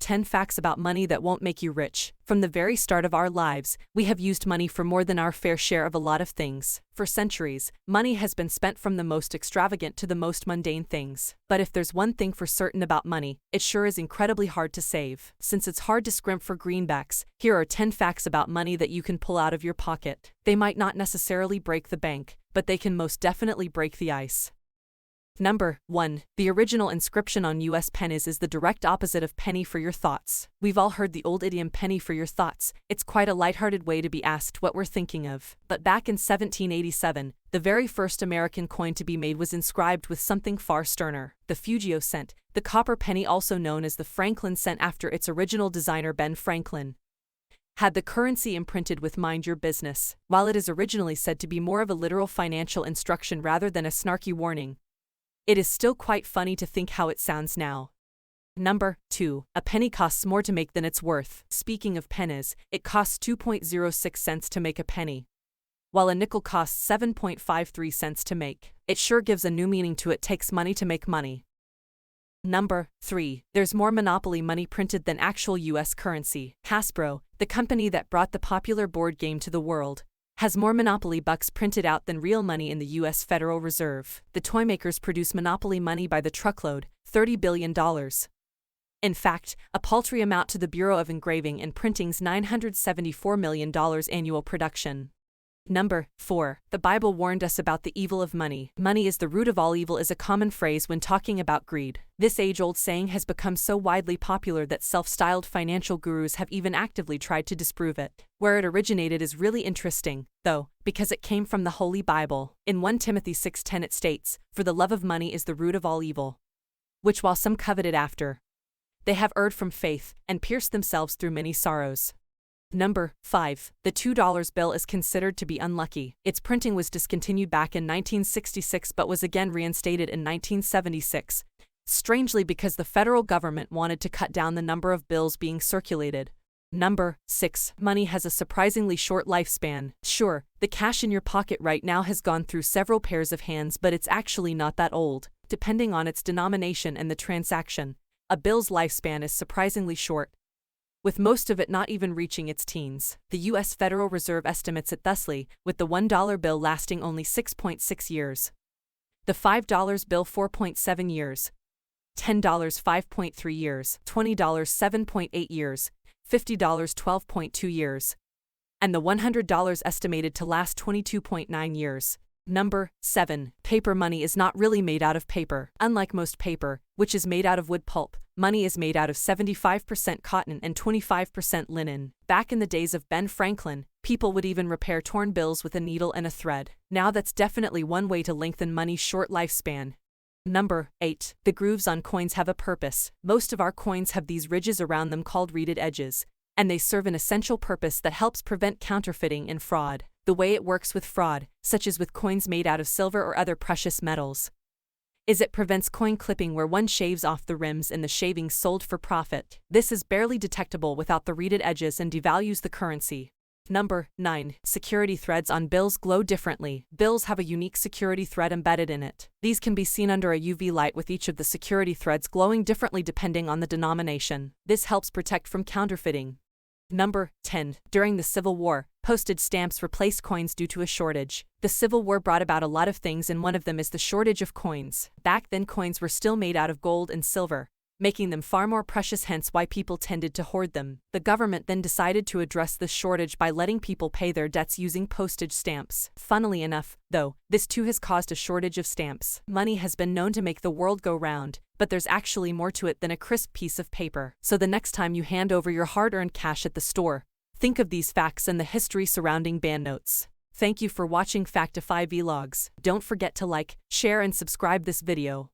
10 facts about money that won't make you rich. From the very start of our lives, we have used money for more than our fair share of a lot of things. For centuries, money has been spent from the most extravagant to the most mundane things. But if there's one thing for certain about money, it sure is incredibly hard to save. Since it's hard to scrimp for greenbacks, here are 10 facts about money that you can pull out of your pocket. They might not necessarily break the bank, but they can most definitely break the ice. Number 1. The original inscription on U.S. pennies is the direct opposite of penny for your thoughts. We've all heard the old idiom penny for your thoughts. It's quite a lighthearted way to be asked what we're thinking of. But back in 1787, the very first American coin to be made was inscribed with something far sterner. The Fugio cent, the copper penny also known as the Franklin cent after its original designer Ben Franklin, had the currency imprinted with "mind your business." While it is originally said to be more of a literal financial instruction rather than a snarky warning, it is still quite funny to think how it sounds now. Number 2. A penny costs more to make than it's worth. Speaking of pennies, it costs 2.06 cents to make a penny, while a nickel costs 7.53 cents to make. It sure gives a new meaning to "it takes money to make money." Number 3. There's more monopoly money printed than actual U.S. currency. Hasbro, the company that brought the popular board game to the world, has more Monopoly bucks printed out than real money in the U.S. Federal Reserve. The toymakers produce Monopoly money by the truckload, $30 billion. In fact, a paltry amount to the Bureau of Engraving and Printing's $974 million annual production. Number 4. The Bible warned us about the evil of money. Money is the root of all evil is a common phrase when talking about greed. This age-old saying has become so widely popular that self-styled financial gurus have even actively tried to disprove it. Where it originated is really interesting, though, because it came from the Holy Bible. In 1 Timothy 6:10 it states, "For the love of money is the root of all evil, which while some coveted after, they have erred from faith, and pierced themselves through many sorrows." Number 5. The $2 bill is considered to be unlucky. Its printing was discontinued back in 1966 but was again reinstated in 1976, strangely because the federal government wanted to cut down the number of bills being circulated. Number 6. Money has a surprisingly short lifespan. Sure, the cash in your pocket right now has gone through several pairs of hands, but it's actually not that old. Depending on its denomination and the transaction, a bill's lifespan is surprisingly short, with most of it not even reaching its teens. The U.S. Federal Reserve estimates it thusly, with the $1 bill lasting only 6.6 years, the $5 bill 4.7 years, $10 5.3 years, $20 7.8 years, $50 12.2 years, and the $100 estimated to last 22.9 years. Number 7. Paper money is not really made out of paper. Unlike most paper, which is made out of wood pulp, money is made out of 75% cotton and 25% linen. Back in the days of Ben Franklin, people would even repair torn bills with a needle and a thread. Now that's definitely one way to lengthen money's short lifespan. Number 8. The grooves on coins have a purpose. Most of our coins have these ridges around them called reeded edges, and they serve an essential purpose that helps prevent counterfeiting and fraud. The way it works with fraud, such as with coins made out of silver or other precious metals, is it prevents coin clipping where one shaves off the rims and the shavings sold for profit. This is barely detectable without the reeded edges and devalues the currency. Number 9. Security threads on bills glow differently. Bills have a unique security thread embedded in it. These can be seen under a UV light with each of the security threads glowing differently depending on the denomination. This helps protect from counterfeiting. Number 10. During the Civil War, postage stamps replaced coins due to a shortage. The Civil War brought about a lot of things, and one of them is the shortage of coins. Back then coins were still made out of gold and silver, making them far more precious, hence why people tended to hoard them. The government then decided to address this shortage by letting people pay their debts using postage stamps. Funnily enough, though, this too has caused a shortage of stamps. Money has been known to make the world go round, but there's actually more to it than a crisp piece of paper. So the next time you hand over your hard-earned cash at the store, think of these facts and the history surrounding banknotes. Thank you for watching Factify Vlogs. Don't forget to like, share and subscribe this video.